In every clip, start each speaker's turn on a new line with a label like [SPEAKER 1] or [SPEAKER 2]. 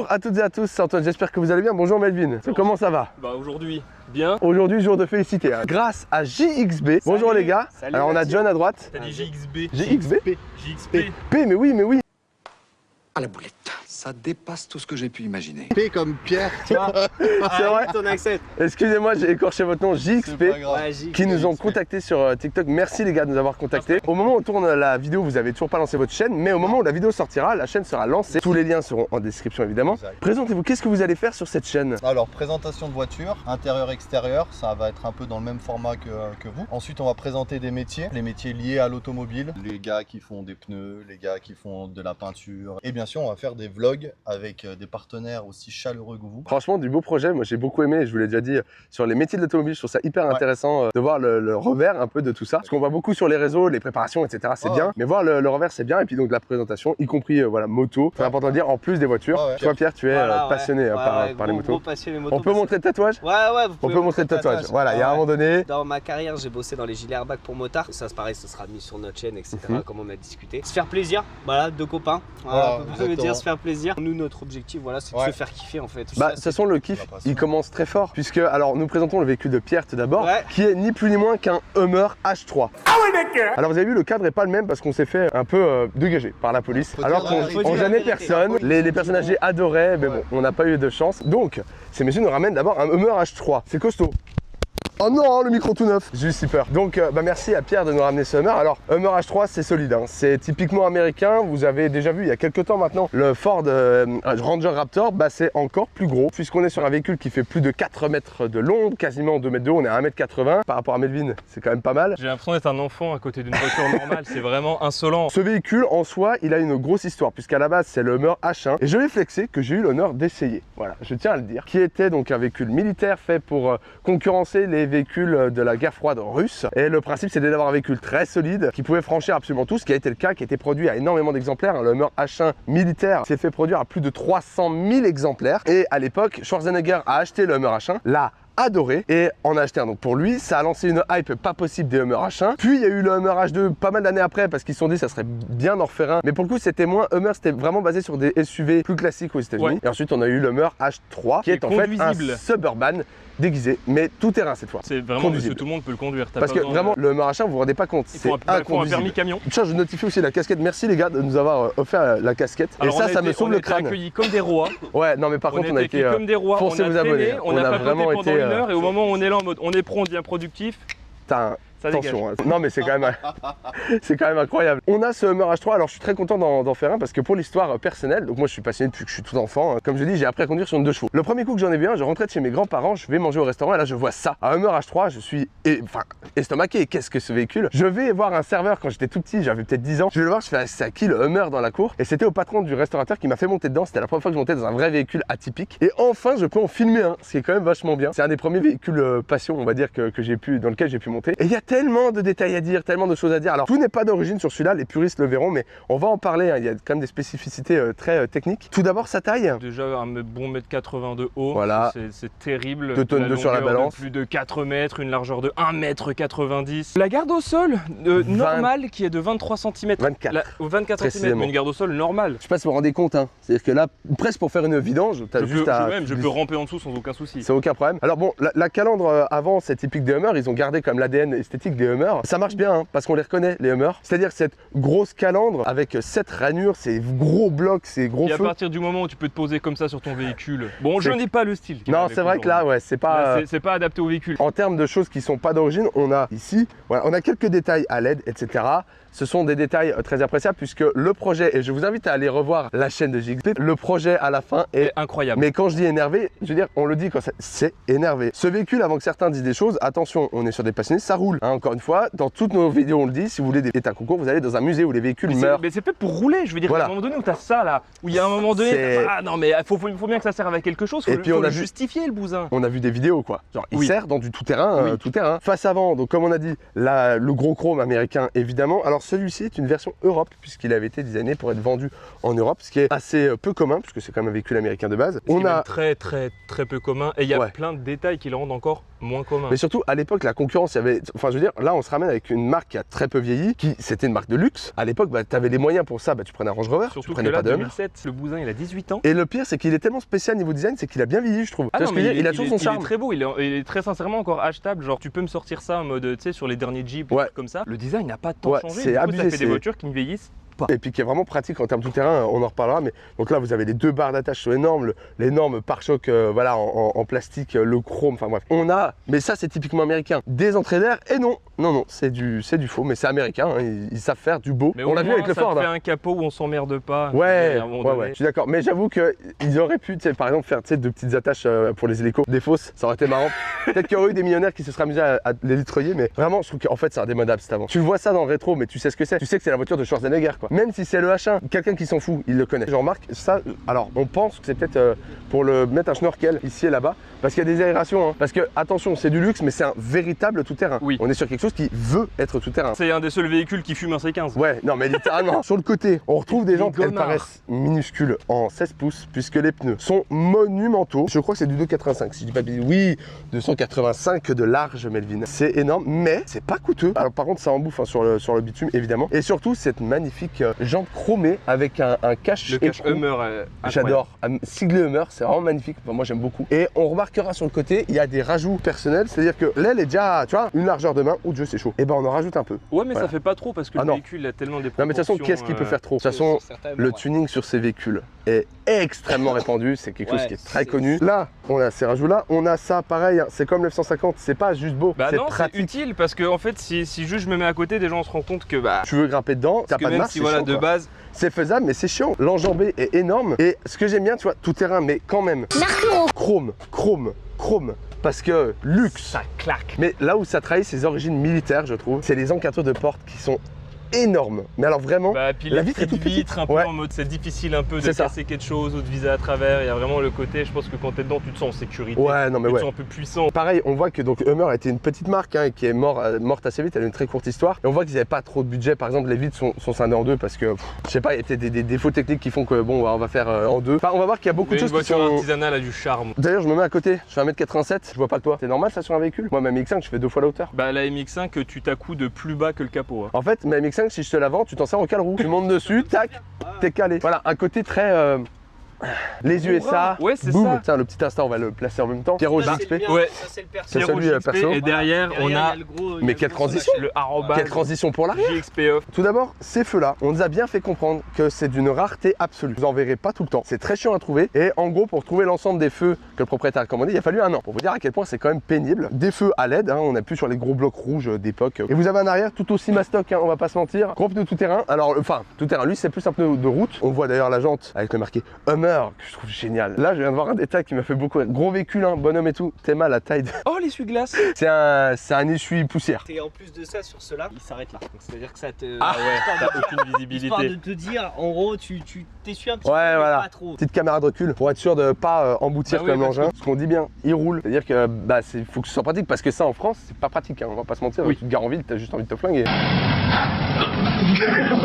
[SPEAKER 1] à toutes et à tous, c'est Antoine, j'espère que vous allez bien. Bonjour Melvin, bonjour. Comment ça va?
[SPEAKER 2] Bah aujourd'hui, bien.
[SPEAKER 1] Aujourd'hui, jour de félicité, hein. Grâce à JXB. Bonjour les gars.
[SPEAKER 3] Salut,
[SPEAKER 1] alors on a John à droite.
[SPEAKER 2] T'as dit JXB.
[SPEAKER 1] JXB
[SPEAKER 2] JXP.
[SPEAKER 1] P, mais oui.
[SPEAKER 4] À la boulette. Ça dépasse tout ce que j'ai pu imaginer.
[SPEAKER 3] P comme Pierre.
[SPEAKER 1] C'est vrai.
[SPEAKER 3] Ton accent.
[SPEAKER 1] Excusez-moi, j'ai écorché votre nom, JXP.
[SPEAKER 3] Ouais,
[SPEAKER 1] Qui nous ont contactés sur TikTok. Merci les gars de nous avoir contactés. Au moment où on tourne la vidéo, vous avez toujours pas lancé votre chaîne, mais au moment où la vidéo sortira, la chaîne sera lancée. Tous les liens seront en description évidemment.
[SPEAKER 5] Exact.
[SPEAKER 1] Présentez-vous, qu'est-ce que vous allez faire sur cette chaîne?
[SPEAKER 5] Alors, présentation de voiture, intérieur, extérieur, ça va être un peu dans le même format que vous. Ensuite, on va présenter des métiers, les métiers liés à l'automobile, les gars qui font des pneus, les gars qui font de la peinture. Et bien sûr, on va faire des vlogs avec des partenaires aussi chaleureux que vous.
[SPEAKER 1] Franchement, du beau projet. Moi, j'ai beaucoup aimé. Je vous l'ai déjà dit sur les métiers de l'automobile. Je trouve ça hyper intéressant de voir le revers un peu de tout ça. Parce qu'on voit beaucoup sur les réseaux, les préparations, etc. C'est bien. Mais voir le revers, c'est bien. Et puis donc la présentation, y compris voilà moto. C'est important de dire en plus des voitures. Toi, Pierre, tu es passionné par les motos.
[SPEAKER 3] Passionné moto.
[SPEAKER 1] On peut montrer le tatouage?
[SPEAKER 3] Ouais,
[SPEAKER 1] On peut montrer le tatouage. Voilà, il y a un moment donné.
[SPEAKER 3] Dans ma carrière, j'ai bossé dans les gilets airbag pour motards. Ça, c'est pareil, ça sera mis sur notre chaîne, etc. Comme on a discuté. Se faire plaisir, voilà, deux copains. Voilà, on peut dire se faire plaisir. Nous, notre objectif, voilà, c'est de se faire kiffer en fait.
[SPEAKER 1] Bah, de toute façon, le kiff, il commence très fort. Puisque, alors, nous présentons le véhicule de Pierre tout d'abord, qui est ni plus ni moins qu'un Hummer H3. Ah ouais, mec! Alors, vous avez vu, le cadre est pas le même parce qu'on s'est fait un peu dégager par la police. Alors qu'on gênait personne. Les personnes âgées adoraient, mais bon, on n'a pas eu de chance. Donc, ces messieurs nous ramènent d'abord un Hummer H3. C'est costaud. Oh non, le micro tout neuf, j'ai eu si peur. Donc merci à Pierre de nous ramener ce Hummer. Alors Hummer H3 c'est solide, hein. C'est typiquement américain. Vous avez déjà vu il y a quelques temps maintenant le Ford Ranger Raptor, bah c'est encore plus gros puisqu'on est sur un véhicule qui fait plus de 4 mètres de long, quasiment 2 mètres de haut, on est à 1m80. Par rapport à Melvin, c'est quand même pas mal.
[SPEAKER 2] J'ai l'impression d'être un enfant à côté d'une voiture normale, c'est vraiment insolent.
[SPEAKER 1] Ce véhicule en soi, il a une grosse histoire puisqu'à la base c'est le Hummer H1 et je vais flexer que j'ai eu l'honneur d'essayer. Voilà, je tiens à le dire. Qui était donc un véhicule militaire fait pour concurrencer les véhicules de la guerre froide russe. Et le principe c'était d'avoir un véhicule très solide qui pouvait franchir absolument tout, ce qui a été le cas, qui a été produit à énormément d'exemplaires. Le Hummer H1 militaire s'est fait produire à plus de 300 000 exemplaires. Et à l'époque, Schwarzenegger a acheté le Hummer H1, l'a adoré et en a acheté un. Donc pour lui, ça a lancé une hype pas possible des Hummer H1. Puis il y a eu le Hummer H2 pas mal d'années après parce qu'ils se sont dit ça serait bien d'en refaire un. Mais pour le coup, c'était moins Hummer, c'était vraiment basé sur des SUV plus classiques aux États-Unis. Ouais. Et ensuite, on a eu le Hummer H3 qui est en fait un suburban déguisé, mais tout terrain cette fois.
[SPEAKER 2] C'est vraiment parce que tout le monde peut le conduire.
[SPEAKER 1] Parce que vraiment, le Hummer H1, vous vous rendez pas compte, c'est inconduisible.
[SPEAKER 2] Un permis camion.
[SPEAKER 1] Tiens, je notifie aussi la casquette. Merci les gars de nous avoir offert la casquette.
[SPEAKER 2] Alors,
[SPEAKER 1] et ça me sauve le crâne.
[SPEAKER 2] On a été accueillis comme des rois.
[SPEAKER 1] Ouais, non mais par contre, on a été
[SPEAKER 2] comme des rois.
[SPEAKER 1] Foncez vous abonner.
[SPEAKER 2] On a vraiment été pendant 1 heure et au moment où on est là en mode on est pro, on devient productif.
[SPEAKER 1] Attention, hein. Non mais c'est quand même incroyable. On a ce Hummer H3, alors je suis très content d'en faire un parce que pour l'histoire personnelle, donc moi je suis passionné depuis que je suis tout enfant, hein. Comme je dis, j'ai appris à conduire sur une 2 chevaux. Le premier coup que j'en ai vu un, je rentrais de chez mes grands-parents, je vais manger au restaurant et là je vois ça. Un Hummer H3, je suis estomaqué. Qu'est-ce que ce véhicule? Je vais voir un serveur quand j'étais tout petit, j'avais peut-être 10 ans. Je vais le voir, je fais c'est à qui le Hummer dans la cour? Et c'était au patron du restaurateur qui m'a fait monter dedans. C'était la première fois que je montais dans un vrai véhicule atypique. Et enfin, je peux en filmer un, ce qui est quand même vachement bien. C'est un des premiers véhicules passion, on va dire, dans lequel j'ai pu monter. Et il y a tellement de détails à dire, tellement de choses à dire. Alors tout n'est pas d'origine sur celui-là, les puristes le verront, mais on va en parler, hein. Il y a quand même des spécificités très techniques. Tout d'abord sa taille.
[SPEAKER 2] Déjà un bon 1m80 de haut,
[SPEAKER 1] voilà.
[SPEAKER 2] C'est terrible.
[SPEAKER 1] 2 tonnes sur la balance.
[SPEAKER 2] Plus de 4 mètres, une largeur de 1m90. La garde au sol normale qui est de 23 cm. 24 cm, mais une garde au sol normale.
[SPEAKER 1] Je sais pas si vous vous rendez compte, hein. C'est-à-dire que là, presque pour faire une vidange,
[SPEAKER 2] je peux ramper en dessous sans aucun souci.
[SPEAKER 1] C'est aucun problème. Alors bon, la calandre avant, c'est typique des Hummers, ils ont gardé comme l'ADN esthétique des Hummers. Ça marche bien, hein, parce qu'on les reconnaît, les Hummers. C'est-à-dire cette grosse calandre avec 7 rainures, ces gros blocs, ces gros feux.
[SPEAKER 2] Et à partir du moment où tu peux te poser comme ça sur ton véhicule, bon, je n'ai pas le style.
[SPEAKER 1] Non, c'est vrai que là, ouais, c'est pas
[SPEAKER 2] adapté au véhicule.
[SPEAKER 1] En termes de choses qui sont pas d'origine, on a ici, voilà, on a quelques détails à LED, etc. Ce sont des détails très appréciables puisque le projet, et je vous invite à aller revoir la chaîne de JXP, le projet à la fin est
[SPEAKER 2] incroyable.
[SPEAKER 1] Mais quand je dis énervé, je veux dire, on le dit quand c'est énervé. Ce véhicule, avant que certains disent des choses, attention, on est sur des passionnés, ça roule. Hein, encore une fois, dans toutes nos vidéos, on le dit, si vous voulez des états concours, vous allez dans un musée où les véhicules meurent.
[SPEAKER 2] Mais c'est fait pour rouler, je veux dire, voilà. À un moment donné où tu as ça là, où il y a un moment donné, ah non mais il faut bien que ça serve à quelque chose, faut le justifier le bousin.
[SPEAKER 1] On a vu des vidéos quoi, genre il sert dans du tout-terrain, tout-terrain. Face avant, donc comme on a dit, le gros chrome américain évidemment. Alors celui-ci est une version Europe puisqu'il avait été designé pour être vendu en Europe, ce qui est assez peu commun puisque c'est quand même un véhicule américain de base.
[SPEAKER 2] On a très peu commun et il y a plein de détails qui le rendent encore moins commun.
[SPEAKER 1] Mais surtout à l'époque la concurrence, il y avait, enfin je veux veux dire, là on se ramène avec une marque qui a très peu vieilli, qui c'était une marque de luxe. À l'époque, bah, tu avais les moyens pour ça, bah, tu prenais un Range Rover,
[SPEAKER 2] surtout
[SPEAKER 1] tu prenais
[SPEAKER 2] que là,
[SPEAKER 1] pas d'homme.
[SPEAKER 2] 2007, le bousin il a 18 ans.
[SPEAKER 1] Et le pire, c'est qu'il est tellement spécial niveau design, c'est qu'il a bien vieilli, je trouve.
[SPEAKER 2] Ah
[SPEAKER 1] Tu vois
[SPEAKER 2] non,
[SPEAKER 1] ce que je veux dire, il a toujours son charme.
[SPEAKER 2] Il est très beau, il est très sincèrement encore achetable. Genre, tu peux me sortir ça en mode, tu sais, sur les derniers Jeeps,
[SPEAKER 1] Ouais.
[SPEAKER 2] comme ça. Le design n'a pas tant
[SPEAKER 1] Ouais,
[SPEAKER 2] changé.
[SPEAKER 1] c'est
[SPEAKER 2] Du coup,
[SPEAKER 1] abusé,
[SPEAKER 2] ça fait des
[SPEAKER 1] c'est-
[SPEAKER 2] voitures qui ne vieillissent pas.
[SPEAKER 1] Et puis qui est vraiment pratique en termes tout terrain, on en reparlera. Mais donc là, vous avez les deux barres d'attache sont énormes, l'énorme pare-choc voilà, en plastique, le chrome, enfin bref. On a, mais ça c'est typiquement américain, des entrées d'air et non, c'est du faux, mais c'est américain, hein, ils savent faire du beau.
[SPEAKER 2] Mais
[SPEAKER 1] on l'a vu avec le Ford.
[SPEAKER 2] Ça fait
[SPEAKER 1] hein.
[SPEAKER 2] un capot où on s'emmerde pas.
[SPEAKER 1] Ouais,
[SPEAKER 2] à un moment
[SPEAKER 1] ouais,
[SPEAKER 2] donné.
[SPEAKER 1] ouais, je suis d'accord. Mais j'avoue qu'ils auraient pu, tu sais, par exemple, faire tu sais, deux petites attaches pour les hélicos, des fausses, ça aurait été marrant. Peut-être qu'il y aurait eu des millionnaires qui se seraient amusés à les litreuiller, mais vraiment, je trouve qu'en fait, c'est indémodable cet avant. Tu le vois ça dans le rétro, mais tu sais ce que c'est. Tu sais que c'est la voiture de Schwarzenegger, quoi. Même si c'est le H1, quelqu'un qui s'en fout, il le connaît. Je remarque ça, alors on pense que c'est peut-être pour le mettre un snorkel ici et là-bas, parce qu'il y a des aérations. Hein. Parce que, attention, c'est du luxe, mais c'est un véritable tout-terrain.
[SPEAKER 2] Oui.
[SPEAKER 1] On est sur quelque chose qui veut être tout-terrain.
[SPEAKER 2] C'est un des seuls véhicules qui fume un C15.
[SPEAKER 1] Ouais, non mais littéralement. Sur le côté, on retrouve des jantes, elles
[SPEAKER 2] gomards.
[SPEAKER 1] paraissent minuscules en 16 pouces, puisque les pneus sont monumentaux. Je crois que c'est du 2,85, si je dis pas de bêtises. Oui, 285 de large, Melvin. C'est énorme, mais c'est pas coûteux. Alors par contre, ça en bouffe hein, sur le bitume, évidemment. Et surtout, cette magnifique jante chromée avec un cache
[SPEAKER 2] Le cache
[SPEAKER 1] écrou.
[SPEAKER 2] Hummer.
[SPEAKER 1] J'adore. Siglé Hummer, c'est vraiment magnifique. Enfin, moi, j'aime beaucoup. Et on remarquera sur le côté, il y a des rajouts personnels. C'est-à-dire que l'aile est déjà, tu vois, une largeur de main. Oh Dieu, c'est chaud. Et ben, on en rajoute un peu.
[SPEAKER 2] Ouais, mais
[SPEAKER 1] Voilà.
[SPEAKER 2] ça fait pas trop parce que
[SPEAKER 1] Ah
[SPEAKER 2] le
[SPEAKER 1] non.
[SPEAKER 2] véhicule a tellement des
[SPEAKER 1] Non, mais de toute façon, qu'est-ce qui peut faire trop? De toute façon, le tuning sur ces véhicules est extrêmement répandu. C'est quelque chose
[SPEAKER 3] Ouais,
[SPEAKER 1] qui est très
[SPEAKER 3] c'est-
[SPEAKER 1] connu. Là, on a ces rajouts-là. On a ça, pareil. Hein, c'est comme le F-150. C'est pas juste beau.
[SPEAKER 2] Bah
[SPEAKER 1] c'est
[SPEAKER 2] non, c'est
[SPEAKER 1] pratique.
[SPEAKER 2] utile parce que en fait, si juste je me mets à côté, déjà on se rend compte que bah.
[SPEAKER 1] Tu veux grimper dedans, t'as
[SPEAKER 2] Parce que
[SPEAKER 1] pas de
[SPEAKER 2] même
[SPEAKER 1] marche.
[SPEAKER 2] si
[SPEAKER 1] c'est
[SPEAKER 2] voilà
[SPEAKER 1] chiant,
[SPEAKER 2] de
[SPEAKER 1] quoi.
[SPEAKER 2] base.
[SPEAKER 1] C'est faisable, mais c'est chiant. L'enjambé est énorme. Et ce que j'aime bien, tu vois, tout terrain, mais quand même. Chrome. Parce que luxe.
[SPEAKER 2] Ça claque.
[SPEAKER 1] Mais là où ça trahit ses origines militaires, je trouve, c'est les encadreurs de porte qui sont énormes. Mais alors vraiment,
[SPEAKER 2] Bah, puis
[SPEAKER 1] la
[SPEAKER 2] la
[SPEAKER 1] vitre est toute petite.
[SPEAKER 2] vitre un peu
[SPEAKER 1] Ouais.
[SPEAKER 2] en mode c'est difficile un peu de
[SPEAKER 1] C'est ça.
[SPEAKER 2] casser quelque chose ou de viser à travers. Il y a vraiment le côté, je pense que quand t'es dedans, tu te sens en sécurité.
[SPEAKER 1] ouais, non mais
[SPEAKER 2] Tu te
[SPEAKER 1] ouais.
[SPEAKER 2] sens un peu puissant.
[SPEAKER 1] Pareil, on voit que donc Hummer était une petite marque hein, qui est morte assez vite, elle a une très courte histoire. Et on voit qu'ils n'avaient pas trop de budget. Par exemple, les vitres sont scindées en deux parce que, je sais pas, il y a peut-être des défauts techniques qui font que bon, on va faire en deux. Enfin, on va voir qu'il y a beaucoup
[SPEAKER 2] Mais
[SPEAKER 1] de
[SPEAKER 2] une
[SPEAKER 1] choses qui
[SPEAKER 2] voiture
[SPEAKER 1] sont.
[SPEAKER 2] artisanale a du charme.
[SPEAKER 1] D'ailleurs, je me mets à côté, je fais 1m87, je vois pas le toit. C'est normal ça sur un véhicule? Moi, ma MX5, je fais 2 fois la hauteur.
[SPEAKER 2] Bah la MX5, tu t'accoudes plus bas que le capot. Hein.
[SPEAKER 1] En fait, ma MX5, si je te la vends, tu t'en sers en cale roue. Tu montes dessus, tac, t'es calé. Voilà, un côté très. Les USA,
[SPEAKER 2] Ouais, c'est
[SPEAKER 1] boum.
[SPEAKER 2] ça.
[SPEAKER 1] Tiens, le petit instant, on va le placer en même temps. Pierrot
[SPEAKER 3] Ça,
[SPEAKER 1] JXP.
[SPEAKER 3] c'est le mien,
[SPEAKER 2] Ouais.
[SPEAKER 3] ça, c'est le perso.
[SPEAKER 1] C'est celui
[SPEAKER 2] Pierrot JXP,
[SPEAKER 1] perso.
[SPEAKER 2] Et derrière, on
[SPEAKER 3] il y
[SPEAKER 2] a
[SPEAKER 3] le gros- il y
[SPEAKER 1] Mais
[SPEAKER 3] a
[SPEAKER 1] quelle
[SPEAKER 3] le gros sur la
[SPEAKER 1] transition.
[SPEAKER 3] chaîne.
[SPEAKER 2] le arrobas
[SPEAKER 1] Quelle transition pour l'arrière.
[SPEAKER 2] JXP off.
[SPEAKER 1] Tout d'abord, ces feux-là, on nous a bien fait comprendre que c'est d'une rareté absolue. Vous en verrez pas tout le temps. C'est très chiant à trouver. Et en gros, pour trouver l'ensemble des feux que le propriétaire a commandé, il a fallu un an. Pour vous dire à quel point c'est quand même pénible. Des feux à LED, hein, on n'a plus sur les gros blocs rouges d'époque. Et vous avez un arrière tout aussi mastoc, hein, on va pas se mentir. Gros pneu tout terrain. Alors, enfin, tout terrain, lui, c'est plus un pneu de route. On voit d'ailleurs la jante avec le marqué Hummer, que je trouve génial. Là, je viens de voir un détail qui m'a fait beaucoup rire. Gros véhicule, hein, bonhomme et tout. T'es mal la taille.
[SPEAKER 2] Oh, l'essuie-glace.
[SPEAKER 1] C'est un essuie poussière.
[SPEAKER 3] Et en plus de ça, sur cela, il s'arrête là. Donc, c'est-à-dire que ça te.
[SPEAKER 2] Ah ouais,
[SPEAKER 3] Histoire
[SPEAKER 2] t'as aucune
[SPEAKER 3] Histoire de
[SPEAKER 2] visibilité.
[SPEAKER 3] te dire, en gros, tu t'essuies un petit
[SPEAKER 1] Ouais,
[SPEAKER 3] peu, mais
[SPEAKER 1] voilà.
[SPEAKER 3] pas trop.
[SPEAKER 1] Petite caméra de recul pour être sûr de pas emboutir
[SPEAKER 2] Bah
[SPEAKER 1] quand même
[SPEAKER 2] oui, parce
[SPEAKER 1] l'engin. Ce qu'on dit bien, il roule. C'est-à-dire que bah faut que ce soit pratique parce que ça en France c'est pas pratique, hein, on va pas se mentir.
[SPEAKER 2] Oui.
[SPEAKER 1] Tu te gares en ville, t'as juste envie de te flinguer.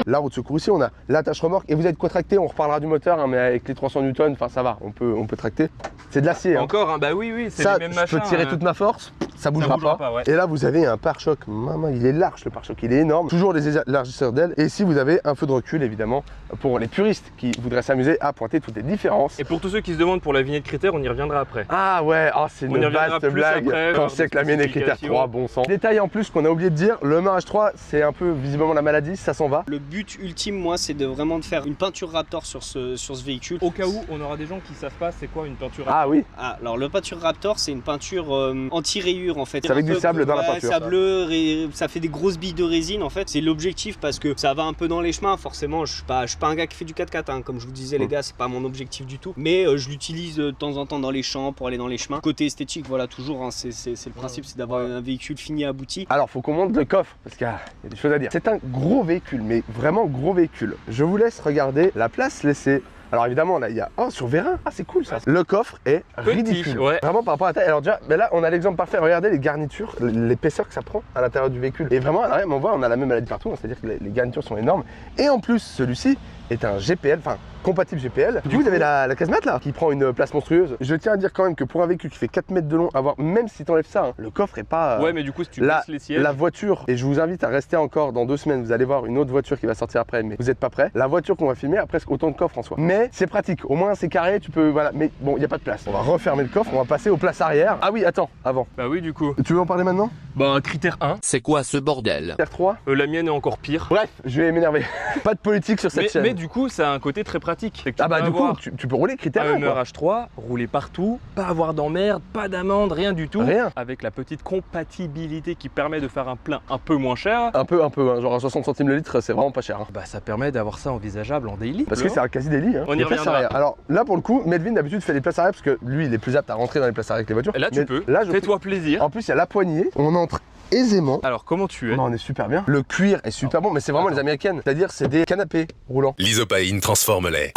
[SPEAKER 1] La roue de secours ici, on a l'attache remorque et vous êtes quoi tracter, on reparlera du moteur, hein, mais avec les 300 Newton, enfin ça va, on peut tracter. C'est de l'acier. Hein.
[SPEAKER 2] Encore, hein, bah oui, c'est
[SPEAKER 1] Ça,
[SPEAKER 2] les mêmes
[SPEAKER 1] je
[SPEAKER 2] machins.
[SPEAKER 1] peux tirer toute ma force, ça bougera pas.
[SPEAKER 2] Ouais.
[SPEAKER 1] Et là, vous avez un pare-choc. Maman, il est large le pare-choc, il est énorme. Toujours des élargisseurs d'ailes. Et ici, vous avez un feu de recul, évidemment, pour les puristes qui voudraient s'amuser à pointer toutes les différences.
[SPEAKER 2] Et pour tous ceux qui se demandent pour la vignette critère, on y reviendra après.
[SPEAKER 1] Ah ouais, c'est
[SPEAKER 2] On y
[SPEAKER 1] une
[SPEAKER 2] reviendra
[SPEAKER 1] vaste
[SPEAKER 2] plus
[SPEAKER 1] blague.
[SPEAKER 2] après,
[SPEAKER 1] Quand
[SPEAKER 2] lors
[SPEAKER 1] je sais
[SPEAKER 2] des
[SPEAKER 1] que la mienne est critère
[SPEAKER 2] spécifications.
[SPEAKER 1] 3, bon sang. Détail en plus qu'on a oublié de dire, le Hummer H3, c'est un peu visiblement la maladie, ça s'en va.
[SPEAKER 3] Le but ultime, moi, c'est de vraiment de faire une peinture Raptor sur ce véhicule.
[SPEAKER 2] Au cas où, on aura des gens qui savent pas c'est quoi une peinture.
[SPEAKER 1] Ah oui,
[SPEAKER 3] Ah, alors le peinture Raptor, c'est une peinture anti-rayure en fait.
[SPEAKER 1] C'est avec
[SPEAKER 3] Un
[SPEAKER 1] du
[SPEAKER 3] peu-
[SPEAKER 1] sable dans la
[SPEAKER 3] ouais,
[SPEAKER 1] peinture,
[SPEAKER 3] Sableux, ça fait des grosses billes de résine en fait. C'est l'objectif parce que ça va un peu dans les chemins. Forcément, je suis pas un gars qui fait du 4x4, hein. Comme je vous disais, les gars, c'est pas mon objectif du tout. Mais je l'utilise de temps en temps dans les champs pour aller dans les chemins. Côté esthétique, voilà, toujours, hein, c'est le principe, c'est d'avoir un véhicule fini abouti.
[SPEAKER 1] alors faut qu'on monte le coffre, parce qu'il y a des choses à dire. C'est un gros véhicule, mais vraiment gros véhicule. Je vous laisse regarder la place laissée. Alors évidemment, là, il y a... Oh, sur vérin. Ah, c'est cool ça. Le coffre est ridicule.
[SPEAKER 2] ouais.
[SPEAKER 1] Vraiment par rapport à la taille. Alors déjà, mais là, on a l'exemple parfait. Regardez les garnitures, l'épaisseur que ça prend à l'intérieur du véhicule. Et vraiment, à l'arrière, on voit, on a la même maladie partout. Hein, c'est-à-dire que les garnitures sont énormes. Et en plus, celui-ci, est un GPL, enfin compatible GPL. Du coup, vous avez la casemate là qui prend une place monstrueuse. Je tiens à dire quand même que pour un véhicule qui fait 4 mètres de long, avoir même si t'enlèves ça, hein, le coffre est pas.
[SPEAKER 2] Ouais, mais du coup, si tu baisses les sièges.
[SPEAKER 1] La voiture, et je vous invite à rester encore dans 2 semaines, vous allez voir une autre voiture qui va sortir après, mais vous n'êtes pas prêts. La voiture qu'on va filmer a presque autant de coffre en soi. Mais c'est pratique, au moins c'est carré, tu peux. Voilà, mais bon, il n'y a pas de place. On va refermer le coffre, on va passer aux places arrière. Ah oui, attends, avant.
[SPEAKER 2] Bah oui, du coup.
[SPEAKER 1] Tu veux en parler maintenant?
[SPEAKER 2] Bah, critère 1.
[SPEAKER 6] C'est quoi ce bordel?
[SPEAKER 1] Critère 3.
[SPEAKER 2] La mienne est encore pire.
[SPEAKER 1] Bref, je vais m'énerver. Pas de politique sur cette chaîne.
[SPEAKER 2] Mais du coup, ça a un côté très pratique.
[SPEAKER 1] Ah bah du coup, tu peux rouler critère 1.
[SPEAKER 2] Hummer H3, rouler partout, pas avoir d'emmerde, pas d'amende, rien du tout.
[SPEAKER 1] Rien.
[SPEAKER 2] Avec la petite compatibilité qui permet de faire un plein un peu moins cher.
[SPEAKER 1] Un peu, hein, genre à 60 centimes le litre, c'est vraiment pas cher. Hein.
[SPEAKER 2] Bah ça permet d'avoir ça envisageable en daily.
[SPEAKER 1] Parce que c'est un quasi daily. Hein.
[SPEAKER 2] On y
[SPEAKER 1] Les places
[SPEAKER 2] reviendra.
[SPEAKER 1] arrière. Alors là pour le coup, Melvin d'habitude fait les places arrière parce que lui il est plus apte à rentrer dans les places arrière avec les voitures.
[SPEAKER 2] Et là tu
[SPEAKER 1] Mais
[SPEAKER 2] peux,
[SPEAKER 1] là,
[SPEAKER 2] fais-toi plaisir.
[SPEAKER 1] En plus il y a la poignée, on entre aisément.
[SPEAKER 2] Alors comment tu es?
[SPEAKER 1] Non, on est super bien. Le cuir est super bon, mais c'est vraiment les américaines. C'est-à-dire c'est des canapés roulants.
[SPEAKER 6] L'isopaïne transforme-les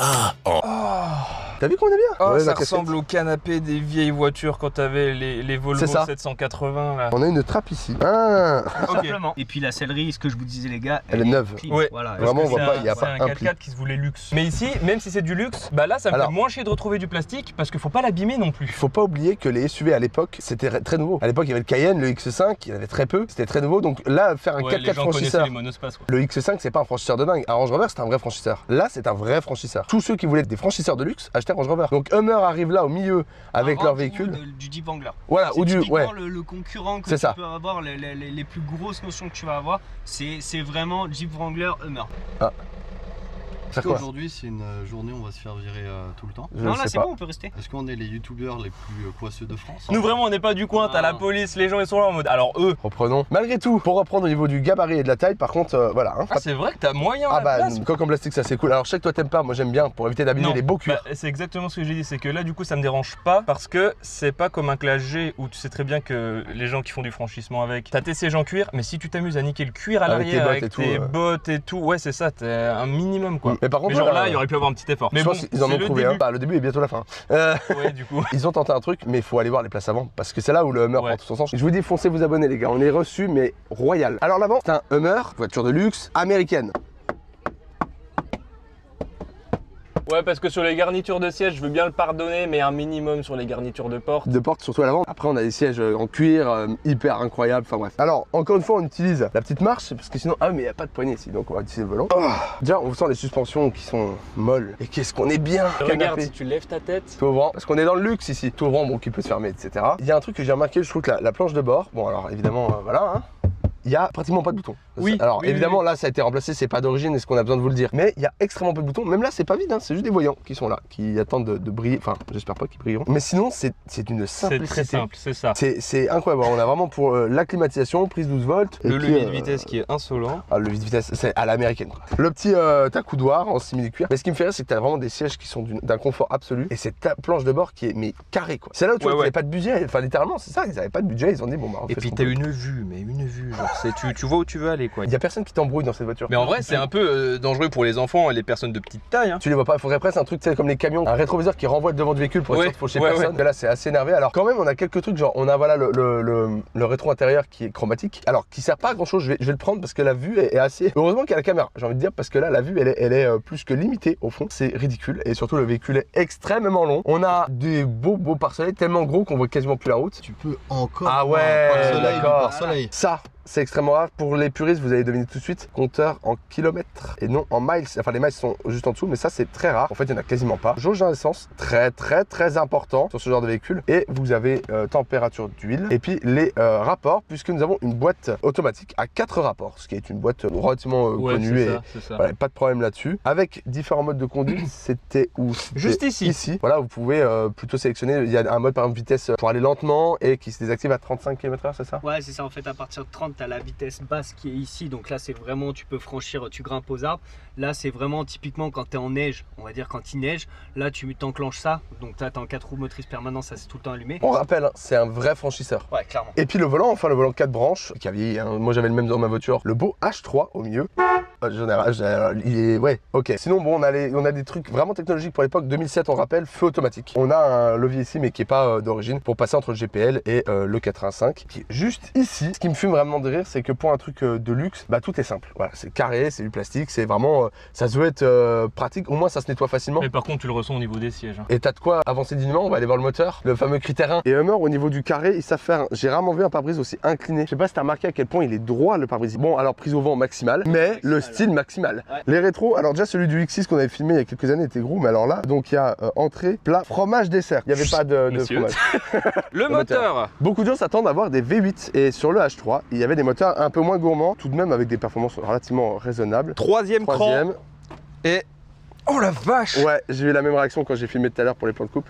[SPEAKER 6] en...
[SPEAKER 1] T'as vu qu'on est bien?
[SPEAKER 2] Oh,
[SPEAKER 1] Ouais,
[SPEAKER 2] ça
[SPEAKER 1] la casquette.
[SPEAKER 2] ressemble au canapé des vieilles voitures quand t'avais les Volvo
[SPEAKER 1] C'est ça.
[SPEAKER 2] 780 là.
[SPEAKER 1] On a une trappe ici. Ah,
[SPEAKER 3] Simplement. Et puis la sellerie, ce que je vous disais les gars,
[SPEAKER 1] elle est neuve.
[SPEAKER 3] clean.
[SPEAKER 2] Ouais.
[SPEAKER 3] Voilà.
[SPEAKER 1] Vraiment, on voit pas, il y a
[SPEAKER 2] C'est
[SPEAKER 1] pas
[SPEAKER 2] un
[SPEAKER 1] un pli.
[SPEAKER 2] 4x4 qui se voulait luxe. Mais ici, même si c'est du luxe, bah là ça me
[SPEAKER 1] Alors.
[SPEAKER 2] fait moins chier de retrouver du plastique parce qu'il faut pas l'abîmer non plus.
[SPEAKER 1] Faut pas oublier que les SUV à l'époque, c'était très nouveau. À l'époque, il y avait le Cayenne, le X5, il y en avait très peu, c'était très nouveau. Donc là, faire un
[SPEAKER 2] Ouais,
[SPEAKER 1] 4x4
[SPEAKER 2] les gens connaissaient
[SPEAKER 1] franchisseur.
[SPEAKER 2] les monospaces quoi.
[SPEAKER 1] Le X5, c'est pas un franchisseur de dingue. Un Range Rover, c'est un vrai franchisseur. Là, c'est un vrai franchisseur. Tous ceux qui voulaient des franchisseurs de luxe achetaient Range Rover. Donc Hummer arrive là au milieu avec leur véhicule.
[SPEAKER 3] Du Jeep Wrangler.
[SPEAKER 1] Voilà,
[SPEAKER 3] C'est
[SPEAKER 1] ou du.
[SPEAKER 3] typiquement
[SPEAKER 1] Ouais.
[SPEAKER 3] le concurrent que
[SPEAKER 1] C'est
[SPEAKER 3] tu
[SPEAKER 1] ça.
[SPEAKER 3] peux avoir, les plus grosses notions que tu vas avoir, c'est vraiment Jeep Wrangler Hummer.
[SPEAKER 1] Faire quoi?
[SPEAKER 5] Aujourd'hui, c'est une journée où on va se faire virer tout le temps.
[SPEAKER 1] Je
[SPEAKER 3] Non,
[SPEAKER 1] ne
[SPEAKER 3] là
[SPEAKER 1] sais
[SPEAKER 3] c'est
[SPEAKER 1] pas.
[SPEAKER 3] bon, on peut rester.
[SPEAKER 5] Est-ce qu'on est les youtubeurs les plus poisseux de France?
[SPEAKER 2] Nous vraiment on n'est pas du coin, t'as la police, les gens ils sont là en mode. Alors eux.
[SPEAKER 1] Reprenons. Malgré tout, pour reprendre au niveau du gabarit et de la taille, par contre, voilà. Hein,
[SPEAKER 2] Ah c'est vrai que t'as moyen
[SPEAKER 1] ah
[SPEAKER 2] la
[SPEAKER 1] bah,
[SPEAKER 2] place.
[SPEAKER 1] coque en plastique, ça c'est cool. Alors, je sais que toi t'aimes pas, moi j'aime bien pour éviter d'abîmer
[SPEAKER 2] Non,
[SPEAKER 1] les beaux cuirs.
[SPEAKER 2] bah, c'est exactement ce que j'ai dit, c'est que là du coup ça me dérange pas parce que c'est pas comme un Classe G où tu sais très bien que les gens qui font du franchissement avec, t'as tes sièges en cuir, mais si tu t'amuses à niquer le cuir à
[SPEAKER 1] Avec tes
[SPEAKER 2] l'arrière
[SPEAKER 1] bottes
[SPEAKER 2] avec
[SPEAKER 1] et tout,
[SPEAKER 2] tes bottes et tout, ouais c'est ça, t'es un minimum quoi.
[SPEAKER 1] Mais par contre,
[SPEAKER 2] Mais genre
[SPEAKER 1] voilà,
[SPEAKER 2] là il aurait pu avoir un petit effort. Mais
[SPEAKER 1] je
[SPEAKER 2] bon,
[SPEAKER 1] pense qu'ils en
[SPEAKER 2] c'est
[SPEAKER 1] ont
[SPEAKER 2] le
[SPEAKER 1] trouvé un.
[SPEAKER 2] début.
[SPEAKER 1] Bah, le début est bientôt la fin.
[SPEAKER 2] Ouais du coup.
[SPEAKER 1] Ils ont tenté un truc, mais il faut aller voir les places avant parce que c'est là où le Hummer
[SPEAKER 2] Ouais.
[SPEAKER 1] prend tout son sens. Je vous dis, foncez vous abonner, les gars. On est reçus, mais royal. Alors l'avant, c'est un Hummer, voiture de luxe américaine.
[SPEAKER 2] Ouais parce que sur les garnitures de siège je veux bien le pardonner mais un minimum sur les garnitures de porte.
[SPEAKER 1] De porte surtout à l'avant. Après, on a des sièges en cuir hyper incroyables. Enfin bref. Alors, encore une fois, on utilise la petite marche parce que sinon, ah, mais il n'y a pas de poignée ici, donc on va utiliser le volant. Déjà, on sent les suspensions qui sont molles. Et qu'est-ce qu'on est bien.
[SPEAKER 2] Regarde
[SPEAKER 1] Canapé.
[SPEAKER 2] si tu lèves ta tête.
[SPEAKER 1] Tout ouvrant, parce qu'on est dans le luxe ici. Tout ouvrant, bon, qui peut se fermer, etc. Il y a un truc que j'ai remarqué, je trouve que la planche de bord, bon, alors évidemment, voilà, hein. Il y a pratiquement pas de boutons.
[SPEAKER 2] Oui,
[SPEAKER 1] Alors
[SPEAKER 2] oui,
[SPEAKER 1] évidemment
[SPEAKER 2] oui.
[SPEAKER 1] là ça a été remplacé, c'est pas d'origine, est-ce qu'on a besoin de vous le dire? Mais il y a extrêmement peu de boutons. Même là c'est pas vide, hein, c'est juste des voyants qui sont là, qui attendent de briller. Enfin j'espère pas qu'ils brilleront. Mais sinon c'est d'une
[SPEAKER 2] C'est
[SPEAKER 1] simplicité.
[SPEAKER 2] très simple, c'est ça.
[SPEAKER 1] C'est incroyable. On a vraiment pour la climatisation, prise 12 volts.
[SPEAKER 2] Le
[SPEAKER 1] et puis,
[SPEAKER 2] levier de vitesse qui est insolent.
[SPEAKER 1] Ah, le levier de vitesse, c'est à l'américaine quoi. Le petit tac-coudoir en simili-cuir. Mais ce qui me fait rire, c'est que t'as vraiment des sièges qui sont d'un confort absolu. Et cette planche de bord qui est mais carrée quoi. C'est là où tu vois qu'ils avaient pas de budget. Enfin littéralement c'est ça, ils avaient pas de budget. Ils ont dit bon bah on
[SPEAKER 2] Et
[SPEAKER 1] fait
[SPEAKER 2] puis
[SPEAKER 1] ce qu'on
[SPEAKER 2] t'as
[SPEAKER 1] peut.
[SPEAKER 2] une vue, mais une vue. Genre, tu vois où tu veux aller quoi.
[SPEAKER 1] Il y a personne qui t'embrouille dans cette voiture.
[SPEAKER 2] Mais en vrai, c'est un peu dangereux pour les enfants et les personnes de petite taille. Hein.
[SPEAKER 1] Tu les vois pas, il faudrait presque un truc, tu sais, comme les camions, un rétroviseur qui renvoie devant du véhicule pour être
[SPEAKER 2] Ouais,
[SPEAKER 1] sûr de faucher
[SPEAKER 2] ouais,
[SPEAKER 1] personne.
[SPEAKER 2] ouais.
[SPEAKER 1] Mais là, c'est assez énervé. Alors, quand même, on a quelques trucs, genre, on a voilà le rétro intérieur qui est chromatique. Alors, qui sert pas à grand chose, je vais le prendre parce que la vue est assez. Heureusement qu'il y a la caméra, j'ai envie de dire, parce que là, la vue, elle est plus que limitée au fond. C'est ridicule. Et surtout, le véhicule est extrêmement long. On a des beaux pare-soleil tellement gros qu'on voit quasiment plus la route.
[SPEAKER 5] Tu peux encore
[SPEAKER 1] Ah
[SPEAKER 5] voir
[SPEAKER 1] ouais,
[SPEAKER 5] un pare-soleil du
[SPEAKER 1] d'accord.
[SPEAKER 5] pare-soleil.
[SPEAKER 1] Ça, c'est extrêmement rare. Pour les puristes, vous allez deviner tout de suite, compteur en kilomètres et non en miles. Enfin, les miles sont juste en dessous, mais ça, c'est très rare. En fait, il n'y en a quasiment pas. Jauge d'essence, très important sur ce genre de véhicule. Et vous avez température d'huile. Et puis les rapports, puisque nous avons une boîte automatique à 4 rapports, ce qui est une boîte relativement connue. Et
[SPEAKER 2] c'est ça.
[SPEAKER 1] voilà, pas de problème là-dessus. Avec différents modes de conduite, c'était où?
[SPEAKER 2] Juste ici.
[SPEAKER 1] Ici. Voilà, vous pouvez plutôt sélectionner. Il y a un mode, par exemple, vitesse pour aller lentement et qui se désactive à 35 km/h, c'est ça?
[SPEAKER 3] Ouais, c'est ça. En fait, à partir de 30, tu as la vitesse basse qui est ici. Donc là, c'est vraiment, tu peux franchir, tu grimpes aux arbres. Là, c'est vraiment typiquement quand tu es en neige, on va dire quand il neige. Là, tu t'enclenches ça. Donc là, tu es en 4 roues motrices permanentes, ça c'est tout le temps allumé.
[SPEAKER 1] On rappelle, hein, c'est un vrai franchisseur.
[SPEAKER 3] Ouais, clairement.
[SPEAKER 1] Et puis le volant, enfin le volant 4 branches, qui a vieilli, hein. Moi j'avais le même dans ma voiture, le beau H3 au milieu. Il est... Ouais, ok. Sinon, bon, on a des trucs vraiment technologiques pour l'époque. 2007, on rappelle, feu automatique. On a un levier ici, mais qui est pas d'origine, pour passer entre le GPL et le 85, qui est juste ici. Ce qui me fume vraiment de rire, c'est que pour un truc de luxe, bah tout est simple. Voilà, c'est carré, c'est du plastique, c'est vraiment... ça se veut être pratique. Au moins, ça se nettoie facilement.
[SPEAKER 2] Mais par contre, tu le ressens au niveau des sièges.
[SPEAKER 1] Et t'as de quoi avancer dignement. On va aller voir le moteur, le fameux critère 1. Et Hummer, au niveau du carré, ils savent faire. J'ai rarement vu un pare-brise aussi incliné. Je sais pas si t'as remarqué à quel point il est droit, le pare-brise. Bon, alors prise au vent maximale, mais le style maximal.
[SPEAKER 3] Ouais.
[SPEAKER 1] Les rétros, alors déjà celui du X6 qu'on avait filmé il y a quelques années était gros, mais alors là, donc il y a entrée, plat, fromage, dessert. Il n'y avait pas de
[SPEAKER 2] Monsieur.
[SPEAKER 1] fromage.
[SPEAKER 2] Le moteur.
[SPEAKER 1] Beaucoup de gens s'attendent à avoir des V8 et sur le H3, il y avait des moteurs un peu moins gourmands, tout de même avec des performances relativement raisonnables.
[SPEAKER 2] Troisième cran.
[SPEAKER 1] Et
[SPEAKER 2] Oh la vache.
[SPEAKER 1] ouais, j'ai eu la même réaction quand j'ai filmé tout à l'heure pour les plans de coupe.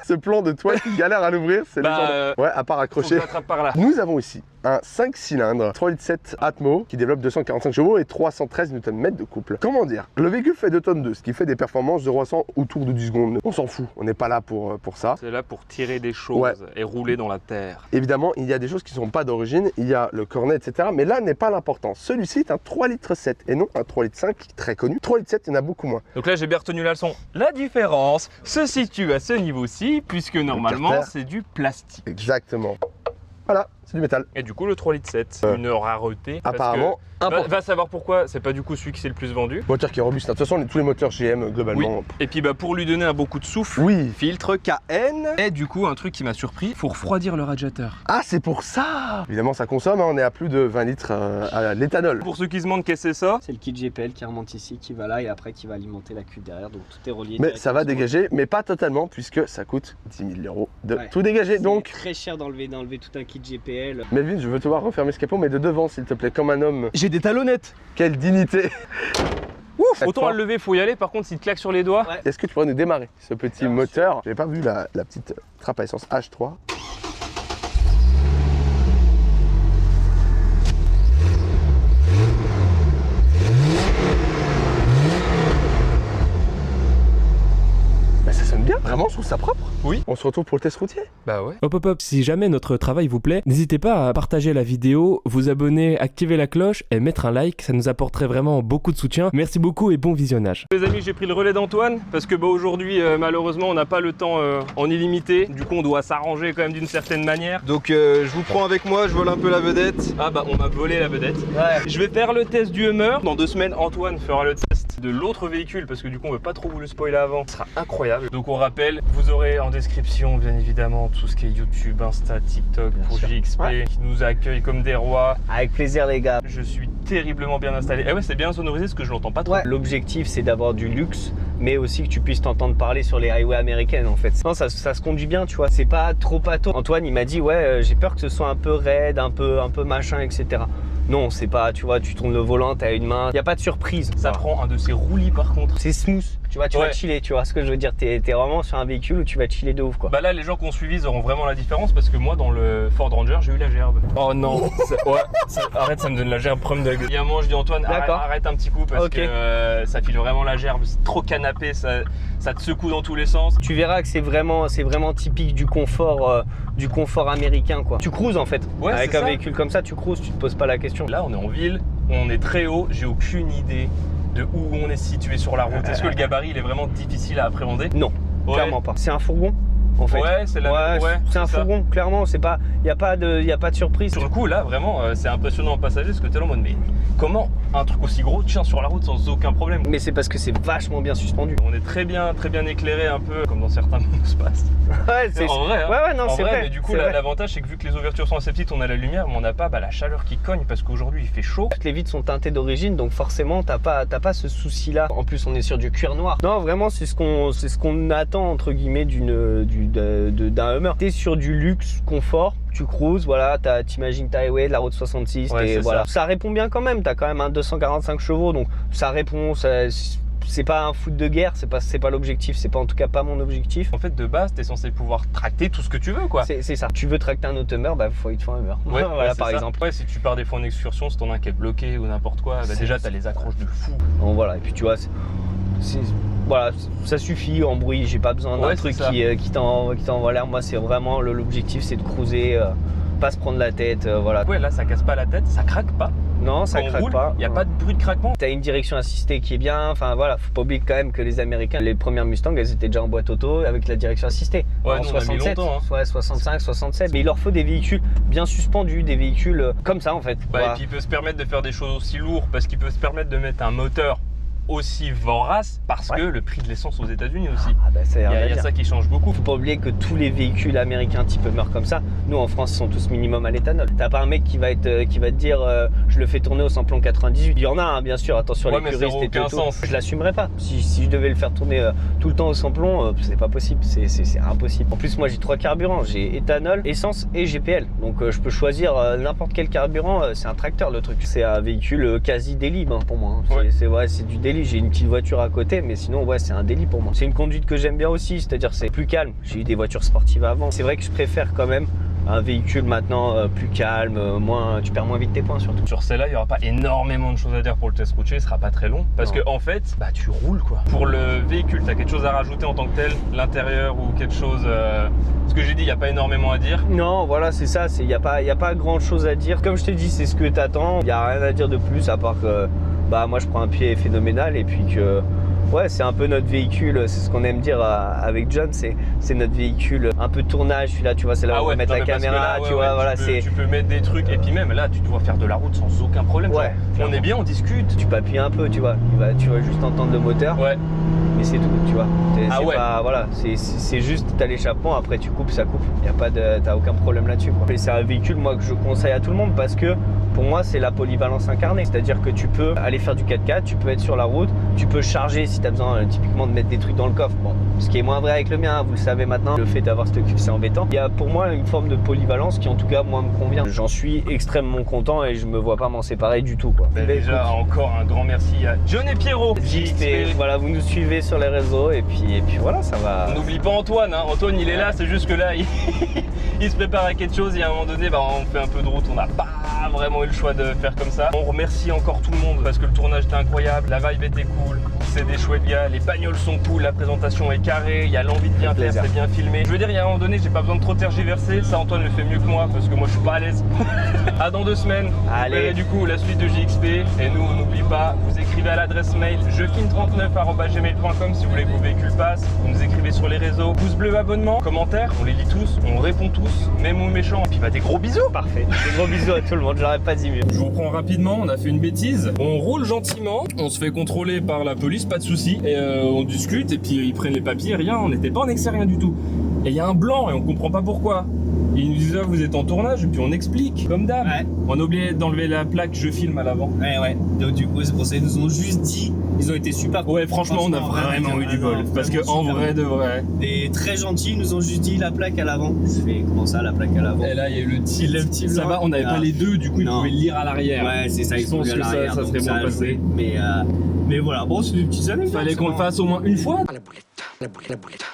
[SPEAKER 1] Ce plan de toile qui galère à l'ouvrir, c'est légendaire. Ouais, à part
[SPEAKER 2] Faut que
[SPEAKER 1] accrocher.
[SPEAKER 2] je l'attrape par là.
[SPEAKER 1] Nous avons ici un 5 cylindres 3,7 litres Atmo qui développe 245 chevaux et 313 Nm de couple. Comment dire? Le véhicule fait 2 tonnes 2, ce qui fait des performances 0 à 100 autour de 10 secondes. On s'en fout, on n'est pas là pour ça.
[SPEAKER 2] C'est là pour tirer des choses
[SPEAKER 1] Ouais.
[SPEAKER 2] et rouler dans la terre.
[SPEAKER 1] Évidemment, il y a des choses qui ne sont pas d'origine, il y a le cornet, etc. Mais là n'est pas l'important. Celui-ci est un 3,7 litres et non un 3,5 litres très connu. 3,7 litres, il y en a beaucoup moins.
[SPEAKER 2] Donc là, j'ai bien retenu la leçon. La différence se situe à ce niveau-ci, puisque normalement,
[SPEAKER 1] carter.
[SPEAKER 2] c'est du plastique.
[SPEAKER 1] Exactement. Voilà, c'est du métal.
[SPEAKER 2] Et du coup, le 3,7 litres, c'est une rareté. parce
[SPEAKER 1] Apparemment,
[SPEAKER 2] que-
[SPEAKER 1] important.
[SPEAKER 2] va savoir pourquoi, c'est pas du coup celui qui c'est le plus vendu.
[SPEAKER 1] Moteur qui est robuste. De toute façon, tous les moteurs GM, globalement.
[SPEAKER 2] Et puis pour lui donner un beau coup de souffle,
[SPEAKER 1] Oui.
[SPEAKER 2] filtre KN. Et du coup, un truc qui m'a surpris, faut refroidir le radiateur.
[SPEAKER 1] Ah, c'est pour ça. Évidemment, ça consomme, hein, on est à plus de 20 litres à l'éthanol.
[SPEAKER 2] Pour ceux qui se demandent qu'est-ce que c'est ça,
[SPEAKER 3] C'est le kit GPL qui remonte ici, qui va là et après qui va alimenter la cuve derrière. Donc tout est relié.
[SPEAKER 1] Mais ça va
[SPEAKER 3] directement sur
[SPEAKER 1] dégager, mais pas totalement, puisque ça coûte 10 000 € de
[SPEAKER 3] Ouais.
[SPEAKER 1] tout dégager.
[SPEAKER 3] C'est
[SPEAKER 1] Donc,
[SPEAKER 3] très cher d'enlever tout un kit GPL.
[SPEAKER 1] Melvin, je veux te voir refermer ce capot, mais de devant, s'il te plaît, comme un homme.
[SPEAKER 2] j'ai des talonnettes.
[SPEAKER 1] Quelle dignité.
[SPEAKER 2] Ouf,
[SPEAKER 1] Très
[SPEAKER 2] autant
[SPEAKER 1] fort.
[SPEAKER 2] à le lever, faut y aller. Par contre, s'il te claque sur les doigts,
[SPEAKER 3] Ouais.
[SPEAKER 1] Est-ce que tu pourrais nous démarrer ce petit
[SPEAKER 3] Bien
[SPEAKER 1] moteur? J'avais pas vu la petite trappe à essence H3. Bah, ça sonne bien, vraiment, je trouve ça propre.
[SPEAKER 2] Oui.
[SPEAKER 1] On se retrouve pour le test routier.
[SPEAKER 2] bah ouais.
[SPEAKER 7] Hop hop hop, si jamais notre travail vous plaît, n'hésitez pas à partager la vidéo, vous abonner, activer la cloche et mettre un like, ça nous apporterait vraiment beaucoup de soutien. Merci beaucoup et bon visionnage.
[SPEAKER 2] Les amis, j'ai pris le relais d'Antoine parce que aujourd'hui, malheureusement, on n'a pas le temps en illimité. Du coup, on doit s'arranger quand même d'une certaine manière.
[SPEAKER 8] Donc je vous prends avec moi, je vole un peu la vedette.
[SPEAKER 2] Ah bah, on m'a volé la vedette.
[SPEAKER 3] Ouais.
[SPEAKER 2] Je vais faire le test du Hummer. Dans 2 semaines, Antoine fera le test de l'autre véhicule parce que du coup, on veut pas trop vous le spoiler avant. Ce sera incroyable. Donc, on rappelle, vous aurez en description, bien évidemment, tout ce qui est YouTube, Insta, TikTok
[SPEAKER 3] Bien
[SPEAKER 2] pour
[SPEAKER 3] sûr.
[SPEAKER 2] JXP
[SPEAKER 3] Ouais.
[SPEAKER 2] qui nous accueille comme des rois.
[SPEAKER 3] Avec plaisir les gars.
[SPEAKER 2] Je suis terriblement bien installé. Eh ouais, c'est bien sonorisé parce que je l'entends pas trop.
[SPEAKER 3] Ouais. L'objectif c'est d'avoir du luxe, mais aussi que tu puisses t'entendre parler sur les highways américaines en fait. Non, ça se conduit bien, tu vois. C'est pas trop pâteau. Antoine il m'a dit ouais, j'ai peur que ce soit un peu raide, un peu machin, etc. Non, c'est pas, tu vois, tu tournes le volant, t'as une main, y a pas de surprise.
[SPEAKER 2] Ça
[SPEAKER 3] Voilà.
[SPEAKER 2] prend un de ces roulis par contre.
[SPEAKER 3] C'est smooth, tu vois, tu
[SPEAKER 2] Ouais.
[SPEAKER 3] vas chiller, tu vois ce que je veux dire. T'es vraiment sur un véhicule où tu vas chiller de ouf quoi.
[SPEAKER 2] Bah là, les gens qui ont suivi, ils auront vraiment la différence parce que moi, dans le Ford Ranger, j'ai eu la gerbe. Oh non, arrête, ça me donne la gerbe. Problème de... Il y a un moment, je dis Antoine,
[SPEAKER 3] D'accord.
[SPEAKER 2] arrête un petit coup parce
[SPEAKER 3] Ok.
[SPEAKER 2] que ça file vraiment la gerbe. C'est trop canapé, ça te secoue dans tous les sens.
[SPEAKER 3] Tu verras que c'est vraiment typique du confort américain quoi. Tu cruises en fait.
[SPEAKER 2] Ouais,
[SPEAKER 3] Avec
[SPEAKER 2] c'est
[SPEAKER 3] un
[SPEAKER 2] ça.
[SPEAKER 3] véhicule comme ça, tu cruises, tu te poses pas la question.
[SPEAKER 2] Là, on est en ville, on est très haut, j'ai aucune idée de où on est situé sur la route. Est-ce que le gabarit, il est vraiment difficile à appréhender?
[SPEAKER 3] Non,
[SPEAKER 2] Ouais.
[SPEAKER 3] clairement pas. C'est un fourgon en fait.
[SPEAKER 2] Ouais, c'est la ouais,
[SPEAKER 3] c'est un
[SPEAKER 2] ça.
[SPEAKER 3] fourgon, clairement, c'est pas y a pas de surprise.
[SPEAKER 2] Sur le coup, là, vraiment, c'est impressionnant en passager parce que t'es là en mode, mais comment un truc aussi gros tient sur la route sans aucun problème?
[SPEAKER 3] Mais c'est parce que c'est vachement bien suspendu.
[SPEAKER 2] On est très bien éclairé, un peu comme dans certains monospaces.
[SPEAKER 3] Ouais, c'est
[SPEAKER 2] En vrai, hein.
[SPEAKER 3] ouais, non,
[SPEAKER 2] En
[SPEAKER 3] c'est vrai.
[SPEAKER 2] mais du coup,
[SPEAKER 3] c'est vrai.
[SPEAKER 2] l'avantage, c'est que vu que les ouvertures sont assez petites, on a la lumière, mais on n'a pas la chaleur qui cogne parce qu'aujourd'hui, il fait chaud.
[SPEAKER 3] Toutes les vitres sont teintées d'origine, donc forcément t'as pas ce souci-là. En plus, on est sur du cuir noir. Non, vraiment, c'est ce qu'on attend entre guillemets d'un Hummer. T'es sur du luxe, confort. Tu cruises, voilà, t'imagines ta highway de la route 66,
[SPEAKER 2] Ouais,
[SPEAKER 3] et
[SPEAKER 2] c'est
[SPEAKER 3] voilà. Ça répond bien quand même. T'as quand même un 245 chevaux, donc ça répond. C'est pas un foot de guerre, c'est pas l'objectif, c'est pas en tout cas pas mon objectif.
[SPEAKER 2] En fait, de base, t'es censé pouvoir tracter tout ce que tu veux, quoi.
[SPEAKER 3] C'est ça. Tu veux tracter un autre Hummer, bah il te faut un Hummer.
[SPEAKER 2] Ouais,
[SPEAKER 3] voilà,
[SPEAKER 2] c'est
[SPEAKER 3] par
[SPEAKER 2] ça.
[SPEAKER 3] exemple.
[SPEAKER 2] Ouais, si tu pars des fois en excursion, si t'en as un qui est bloqué ou n'importe quoi, bah déjà t'as les accroches de fou.
[SPEAKER 3] Donc voilà, et puis tu vois, voilà, ça suffit en bruit, j'ai pas besoin d'un
[SPEAKER 2] Ouais,
[SPEAKER 3] truc
[SPEAKER 2] c'est ça.
[SPEAKER 3] qui t'envoie l'air. Moi, c'est vraiment l'objectif, c'est de cruiser, pas se prendre la tête, voilà.
[SPEAKER 2] Ouais, là ça casse pas la tête, ça craque pas.
[SPEAKER 3] Non, ça
[SPEAKER 2] Quand on
[SPEAKER 3] craque
[SPEAKER 2] roule,
[SPEAKER 3] pas.
[SPEAKER 2] il n'y a pas de bruit de craquement.
[SPEAKER 3] T'as une direction assistée qui est bien, enfin voilà, faut pas oublier quand même que les Américains, les premières Mustang, elles étaient déjà en boîte auto avec la direction assistée.
[SPEAKER 2] Ouais,
[SPEAKER 3] en
[SPEAKER 2] nous, on a mis longtemps, hein.
[SPEAKER 3] Ouais, 65, 67. Mais il leur faut des véhicules bien suspendus, des véhicules comme ça en fait.
[SPEAKER 2] Bah,
[SPEAKER 3] Voilà.
[SPEAKER 2] Et puis il peut se permettre de faire des choses aussi lourdes parce qu'il peut se permettre de mettre un moteur aussi vorace parce que le prix de l'essence aux États-Unis aussi.
[SPEAKER 3] Ah bah ça
[SPEAKER 2] Il y a ça qui change beaucoup.
[SPEAKER 3] Faut pas oublier que tous les véhicules américains type Hummer comme ça, nous en France, ils sont tous minimum à l'éthanol. T'as pas un mec qui va te dire je le fais tourner au samplon 98. Il y en a hein, bien sûr, attention
[SPEAKER 2] Ouais,
[SPEAKER 3] les
[SPEAKER 2] mais ça
[SPEAKER 3] puristes
[SPEAKER 2] aura
[SPEAKER 3] et tout.
[SPEAKER 2] aucun sens.
[SPEAKER 3] Je l'assumerais pas. Si je devais le faire tourner tout le temps au samplon, c'est pas possible, c'est impossible. En plus moi j'ai 3 carburants, j'ai éthanol, essence et GPL. Donc je peux choisir n'importe quel carburant, c'est un tracteur le truc. C'est un véhicule quasi daily pour moi. Hein.
[SPEAKER 2] Ouais.
[SPEAKER 3] C'est du daily, j'ai une petite voiture à côté, mais sinon ouais c'est un délit pour moi. C'est une conduite que j'aime bien aussi, c'est-à-dire c'est plus calme. J'ai eu des voitures sportives avant. C'est vrai que je préfère quand même un véhicule maintenant plus calme, tu perds moins vite tes points surtout.
[SPEAKER 2] Sur celle-là, il n'y aura pas énormément de choses à dire pour le test routier, il sera pas très long parce que en fait, bah tu roules quoi. Pour le véhicule, tu as quelque chose à rajouter en tant que tel, l'intérieur ou quelque chose ce que j'ai dit, il n'y a pas énormément à dire.
[SPEAKER 3] Non, voilà, c'est ça, il n'y a pas grand chose à dire. Comme je t'ai dit, c'est ce que tu attends. Il n'y a rien à dire de plus à part que bah moi je prends un pied phénoménal et puis que ouais, c'est un peu notre véhicule, c'est ce qu'on aime dire avec John, c'est notre véhicule un peu tournage, celui-là, tu vois, c'est là où on va mettre la caméra, tu vois, voilà,
[SPEAKER 2] tu peux mettre des trucs et puis même là, tu dois faire de la route sans aucun problème.
[SPEAKER 3] Ouais,
[SPEAKER 2] on est bien, on discute.
[SPEAKER 3] tu peux appuyer un peu, tu vois, tu vas juste entendre le moteur.
[SPEAKER 2] Ouais.
[SPEAKER 3] Mais c'est tout, tu vois.
[SPEAKER 2] Ah ouais.
[SPEAKER 3] Pas, voilà, c'est juste, t'as l'échappement, après tu coupes, ça coupe. T'as aucun problème là-dessus. Et c'est un véhicule, moi, que je conseille à tout le monde parce que pour moi, c'est la polyvalence incarnée. C'est-à-dire que tu peux aller faire du 4x4, tu peux être sur la route, tu peux charger si t'as besoin typiquement de mettre des trucs dans le coffre. Bon, ce qui est moins vrai avec le mien, vous le savez maintenant. Le fait d'avoir ce cube, c'est embêtant. Il y a pour moi une forme de polyvalence qui, en tout cas, moi, me convient. J'en suis extrêmement content et je me vois pas m'en séparer du tout, quoi.
[SPEAKER 2] Déjà, encore un grand merci à John et Pierrot.
[SPEAKER 3] JXP, voilà, vous nous suivez sur les réseaux et puis voilà, ça va.
[SPEAKER 2] On n'oublie pas Antoine, hein. Antoine il est là, c'est juste que là il se prépare à quelque chose et à un moment donné bah, on fait un peu de route, on n'a pas vraiment eu le choix de faire comme ça. On remercie encore tout le monde parce que le tournage était incroyable, la vibe était cool, c'est des chouettes gars, les bagnoles sont cool, la présentation est carrée, il y a l'envie de bien faire, c'est bien filmé. Je veux dire, il y a un moment donné, j'ai pas besoin de trop tergiverser, ça Antoine le fait mieux que moi parce que moi je suis pas à l'aise. À dans 2 semaines,
[SPEAKER 3] allez.
[SPEAKER 2] Vous verrez du coup la suite de JXP et nous on n'oublie pas, vous écrivez à l'adresse mail jefine39@gmail.com si vous voulez que vos véhicules passent, vous nous écrivez sur les réseaux, pouce bleu, abonnement, commentaires, on les lit tous, on répond tous, même aux méchants, et puis bah des gros bisous.
[SPEAKER 3] Parfait, des gros bisous à tout le monde, j'aurais pas dit mieux.
[SPEAKER 2] Je vous reprends rapidement, on a fait une bêtise, on roule gentiment, on se fait contrôler par la police, pas de soucis, et on discute, et puis ils prennent les papiers, rien, on n'était pas en excès, rien du tout. Et il y a un blanc, et on comprend pas pourquoi. Ils nous disent ah, vous êtes en tournage, et puis on explique, comme d'hab.
[SPEAKER 3] Ouais.
[SPEAKER 2] On a oublié d'enlever la plaque je filme à l'avant.
[SPEAKER 3] Ouais, donc du coup c'est pour ça qu'ils nous ont juste dit, ils ont été super.
[SPEAKER 2] Ouais, franchement on a vraiment eu du bol, parce que en vrai de vrai.
[SPEAKER 3] Et très gentils, ils nous ont juste dit la plaque à l'avant. Je fais comment ça la plaque à l'avant?
[SPEAKER 2] Et là il y a eu le petit ça
[SPEAKER 3] blanc.
[SPEAKER 2] va, on n'avait pas les deux, du coup ils pouvaient le lire à l'arrière.
[SPEAKER 3] Ouais, c'est ça,
[SPEAKER 2] Je pense que ça serait bien passé.
[SPEAKER 3] Mais voilà, bon, c'est des petites anecdotes.
[SPEAKER 2] Fallait qu'on le fasse au moins une fois.
[SPEAKER 4] À la boulette, la boulette, la boulette.